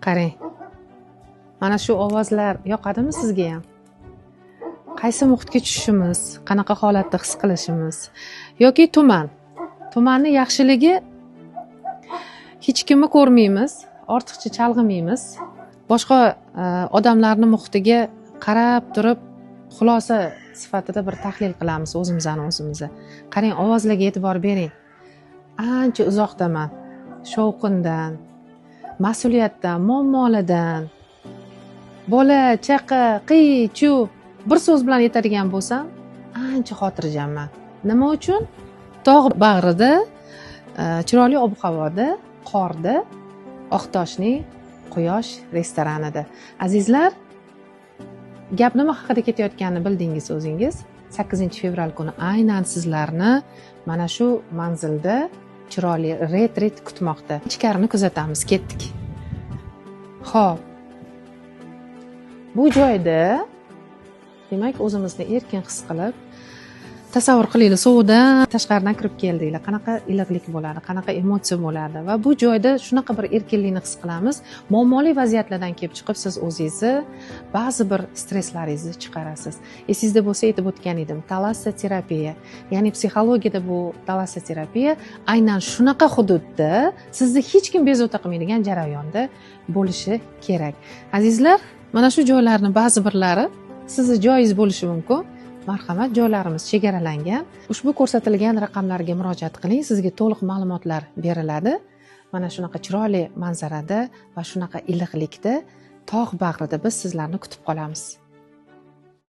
Qarang. Mana shu ovozlar yoqadimi sizga ham? Qaysi muhitga tushishimiz, qanaqa holatda his qilishimiz yoki tuman. Tumanni yaxshiligi hech kimni ko'rmaymiz, ortiqcha chalg'imaymiz. Boshqa odamlarning muhitiga qarab turib, xulosa sifatida bir tahlil qilamiz o'zimizni. Qarang, ovozlarga e'tibor bering. Ancha uzoqdaman. Shovqindan, mas'uliyatdan, muammolardan, bola, chaqa, qiy-chuv bir so'z bilan aytadigan bo'lsam, ancha xotirjamman. Nima uchun? Tog' bag'rida, chiroyli ob-havoda, qorda, Oqtoshning quyosh restoranida. Azizlar, gap nima haqida ketayotganini bildingiz o'zingiz. 8-fevral kuni aynan sizlarni mana shu manzilda chiroyli retrit kutmoqda. Ichkarini kuzatamiz, ketdik. Xo'p. Bu joyda demak o'zimizni erkin his qilib, tasavvur qilaylik, sovuqdan tashqaridan kirib keldinglar. Qanaqa iliqlik bo'ladi, qanaqa emotsiya bo'ladi va bu joyda shunaqa bir erkinlikni his qilamiz. Muammoli vaziyatlardan kelib chiqib siz o'zingizni ba'zi bir stresslaringizni chiqarasiz. Esingizda bo'lsa aytib o'tgan edim, talassoterapiya. Ya'ni psixologiyada bu talassoterapiya aynan shunaqa hududda sizni hech kim bezovta qilmaydigan jarayonda bo'lishi kerak. Azizlar, mana shu joylarni ba'zi birlari sizni joyingiz bo'lishi mumkin. Marhamat, joylarimiz chegaralangan. Ushbu ko'rsatilgan raqamlarga murojaat qiling, sizga to'liq ma'lumotlar beriladi. Mana shunaqa chiroyli manzarada va shunaqa iliqlikda tog' bag'rida biz sizlarni kutib qolamiz.